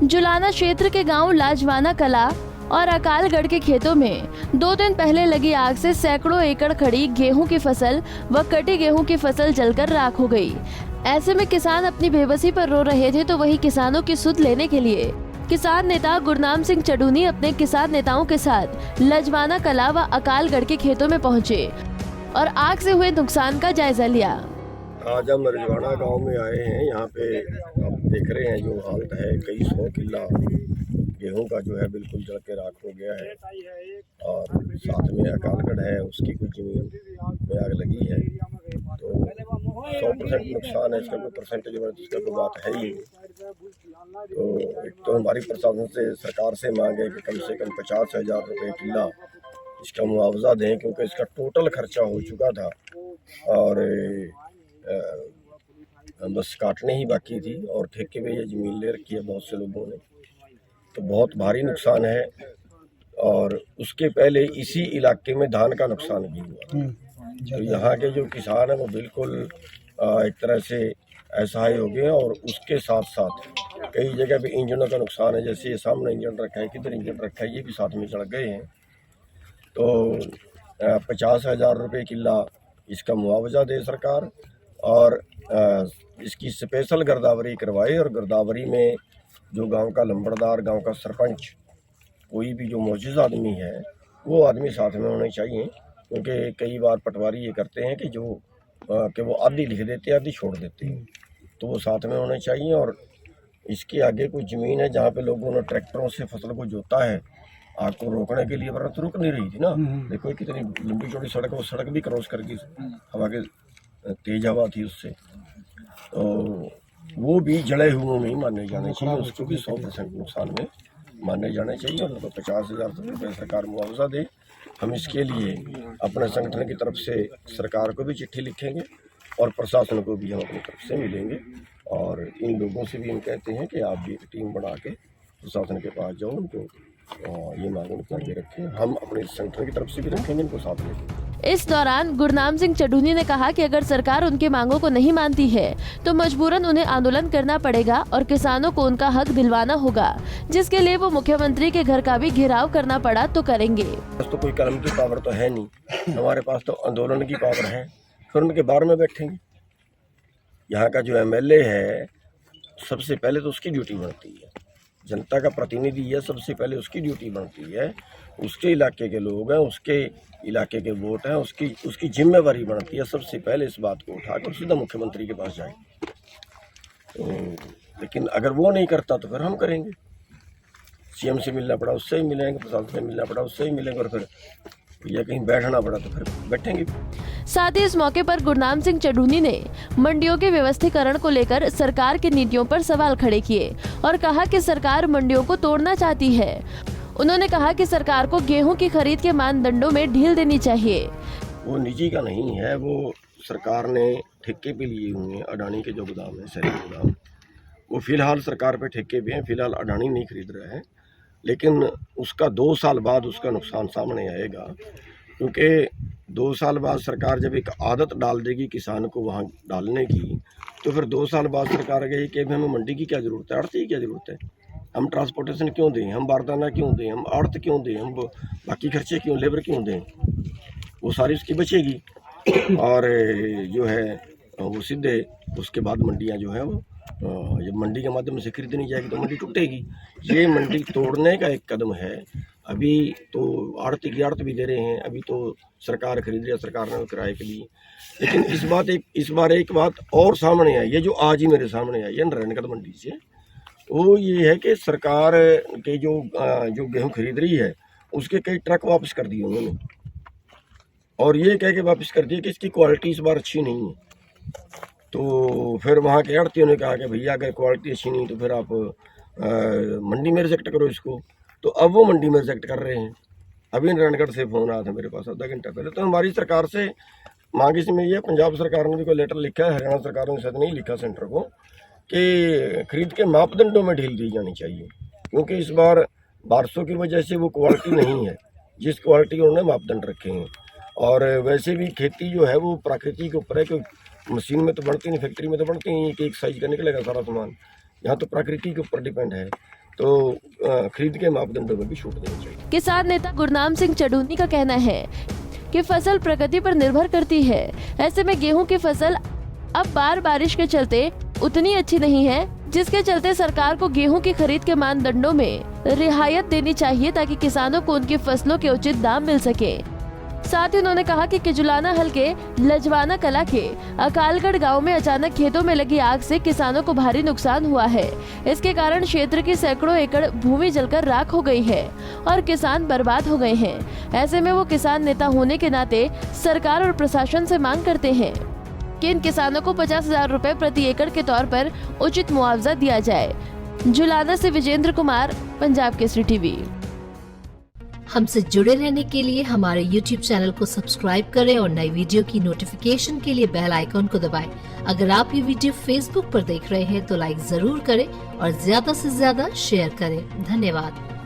जुलाना क्षेत्र के गांव लाजवाना कला और अकालगढ़ के खेतों में 2 दिन पहले लगी आग से सैकड़ों एकड़ खड़ी गेहूं की फसल व कटी गेहूं की फसल जलकर राख हो गई। ऐसे में किसान अपनी बेबसी पर रो रहे थे, तो वही किसानों की सुध लेने के लिए किसान नेता गुरनाम सिंह चडूनी अपने किसान नेताओं के साथ लजवाना कला व अकालगढ़ के खेतों में पहुंचे और आग से हुए नुकसान का जायजा लिया। आज हम लजवाना गांव में आए हैं। यहाँ पे आप देख रहे हैं जो हालत है, कई 100 किला गेहूं का जो है बिल्कुल जल के राख हो गया है और साथ में अकालगढ़ है, उसकी कुछ जमीन में आग लगी है। तो 100% नुकसान है, इसका कोई परसेंटेज इसका कोई बात है ही नहीं। तो एक तो हमारी प्रशासन से सरकार से मांग है कि कम से कम 50,000 रुपये किला इसका मुआवजा दें, क्योंकि इसका टोटल खर्चा हो चुका था और बस काटने ही बाकी थी और ठेके में ये ज़मीन ले रखी है बहुत से लोगों ने। तो बहुत भारी नुकसान है और उसके पहले इसी इलाके में धान का नुकसान भी हुआ। तो यहाँ के जो किसान हैं वो बिल्कुल एक तरह से असहाय हो गए और उसके साथ साथ कई जगह पे इंजनों का नुकसान है। जैसे ये सामने इंजन रखा है, किधर इंजन रखा है, ये भी साथ में चढ़ गए हैं। तो 50,000 रुपये किला इसका मुआवजा दे सरकार और इसकी स्पेशल गिरदावरी करवाए और गिरदावरी में जो गांव का लंबड़दार, गांव का सरपंच, कोई भी जो मौजूद आदमी है वो आदमी साथ में होने चाहिए, क्योंकि कई बार पटवारी ये करते हैं कि जो कि वो आधी लिख देते हैं, आधी छोड़ देते हैं। तो वो साथ में होने चाहिए। और इसके आगे कुछ ज़मीन है जहाँ पे लोगों ने ट्रैक्टरों से फसल को जोता है आग को रोकने के लिए, वरना तो रुक नहीं रही थी ना। देखो कितनी लंबी चौड़ी सड़क, वो सड़क भी क्रॉस करके हवा के तेज हवा थी उससे, तो वो भी जड़े हुए में ही माने जाने चाहिए। उसको भी 100% नुकसान में माने जाने चाहिए और उनको 50,000 रुपये सरकार मुआवजा दे। हम इसके लिए अपने संगठन की तरफ से सरकार को भी चिट्ठी लिखेंगे और प्रशासन को भी हम अपनी तरफ से मिलेंगे और इन लोगों से भी हम कहते हैं कि आप भी एक टीम बना के प्रशासन के पास जाओ, उनको ये मांग उनके आगे रखें। हम अपने संगठन की तरफ से भी रखेंगे, इनको साथ में। इस दौरान गुरनाम सिंह चडूनी ने कहा कि अगर सरकार उनकी मांगों को नहीं मानती है तो मजबूरन उन्हें आंदोलन करना पड़ेगा और किसानों को उनका हक दिलवाना होगा, जिसके लिए वो मुख्यमंत्री के घर का भी घेराव करना पड़ा तो करेंगे। तो कोई कलम की पावर तो है नहीं, हमारे पास तो आंदोलन की पावर है। फिर उनके बारे में बैठेंगे। यहाँ का जो MLA है सबसे पहले तो उसकी ड्यूटी बनती है, जनता का प्रतिनिधि है, सबसे पहले उसकी ड्यूटी बनती है। उसके इलाके के लोग हैं, उसके इलाके के वोट हैं, उसकी जिम्मेवारी बनती है सबसे पहले इस बात को उठाकर सीधा मुख्यमंत्री के पास जाए। तो लेकिन अगर वो नहीं करता तो फिर हम करेंगे। CM से मिलना पड़ा उससे ही मिलेंगे, प्रशासन से मिलना पड़ा उससे ही मिलेंगे और फिर या कहीं बैठना पड़ा तो फिर बैठेंगे। साथ ही इस मौके पर गुरनाम सिंह चडूनी ने मंडियों के व्यवस्थीकरण को लेकर सरकार की नीतियों पर सवाल खड़े किए और कहा कि सरकार मंडियों को तोड़ना चाहती है। उन्होंने कहा कि सरकार को गेहूं की खरीद के मानदंडों में ढील देनी चाहिए। वो निजी का नहीं है, वो सरकार ने ठेके पे लिए हुए हैं। अडानी के जो गोदाम है, शहरी गोदाम, वो फिलहाल सरकार पे ठेके पे हैं। फिलहाल अडानी नहीं खरीद रहे हैं, लेकिन उसका 2 साल बाद उसका नुकसान सामने आएगा, क्योंकि 2 साल बाद सरकार जब एक आदत डाल देगी किसान को वहाँ डालने की, तो फिर 2 साल बाद सरकार कहेगी कि हमें मंडी की क्या ज़रूरत है, आड़ती की क्या ज़रूरत है, हम ट्रांसपोर्टेशन क्यों दें, हम बारदाना क्यों दें, हम आड़त क्यों दें, हम बाकी खर्चे क्यों, लेबर क्यों दें। वो सारी उसकी बचेगी और जो है वो सीधे उसके बाद मंडियाँ जो है वो जब मंडी के माध्यम से खरीदनी जाएगी तो मंडी टूटेगी। ये मंडी तोड़ने का एक कदम है। अभी तो आड़ती की आड़त भी दे रहे हैं, अभी तो सरकार खरीद रही है, सरकार ने किराए के लिए। लेकिन इस बार एक बात और सामने आई है, जो आज ही मेरे सामने आई है नारायणगढ़ मंडी से, वो ये है कि सरकार के जो गेहूं खरीद रही है उसके कई ट्रक वापस कर दिए उन्होंने और ये कह के वापस कर दिए कि इसकी क्वालिटी इस बार अच्छी नहीं है। तो फिर वहाँ के आड़तियों ने कहा कि भैया अगर क्वालिटी अच्छी नहीं तो फिर आप मंडी में रिजेक्ट करो इसको। तो अब वो मंडी में रिजेक्ट कर रहे हैं। अभी नारायणगढ़ से फ़ोन आया था मेरे पास आधा घंटा पहले। तो हमारी सरकार से मांग इसमें ये, पंजाब सरकार ने भी कोई लेटर लिखा है, हरियाणा सरकार ने शायद नहीं लिखा सेंटर को, कि खरीद के मापदंडों में ढील दी जानी चाहिए, क्योंकि इस बार बारिशों की वजह से वो क्वालिटी नहीं है जिस क्वालिटी उन्होंने मापदंड रखे हैं। और वैसे भी खेती जो है वो प्रकृति के ऊपर है, क्योंकि मशीन में तो बढ़ती नहीं, फैक्ट्री में तो बढ़ती नहीं, एक साइज का निकलेगा सारा सामान। यहाँ तो प्रकृति के ऊपर डिपेंड है। तो खरीद के मापदंडों में भी छूट देनी चाहिए। किसान नेता गुरनाम सिंह चडूनी का कहना है कि फसल प्रकृति पर निर्भर करती है। ऐसे में गेहूं की फसल अब बारिश के चलते उतनी अच्छी नहीं है, जिसके चलते सरकार को गेहूं की खरीद के मानदंडों में रियायत देनी चाहिए ताकि किसानों को उनकी फसलों के उचित दाम मिल सके। साथ ही उन्होंने कहा कि किजुलाना हलके लजवाना कला के अकालगढ़ गांव में अचानक खेतों में लगी आग से किसानों को भारी नुकसान हुआ है। इसके कारण क्षेत्र की सैकड़ों एकड़ भूमि जलकर राख हो गई है और किसान बर्बाद हो गए हैं। ऐसे में वो किसान नेता होने के नाते सरकार और प्रशासन से मांग करते हैं कि इन किसानों को 50,000 रुपए प्रति एकड़ के तौर पर उचित मुआवजा दिया जाए। जुलाना से विजेंद्र कुमार, पंजाब केसरी टीवी। हमसे जुड़े रहने के लिए हमारे YouTube चैनल को सब्सक्राइब करें और नई वीडियो की नोटिफिकेशन के लिए बेल आइकॉन को दबाएं। अगर आप ये वीडियो Facebook पर देख रहे हैं तो लाइक जरूर करें और ज्यादा से ज्यादा शेयर करें। धन्यवाद।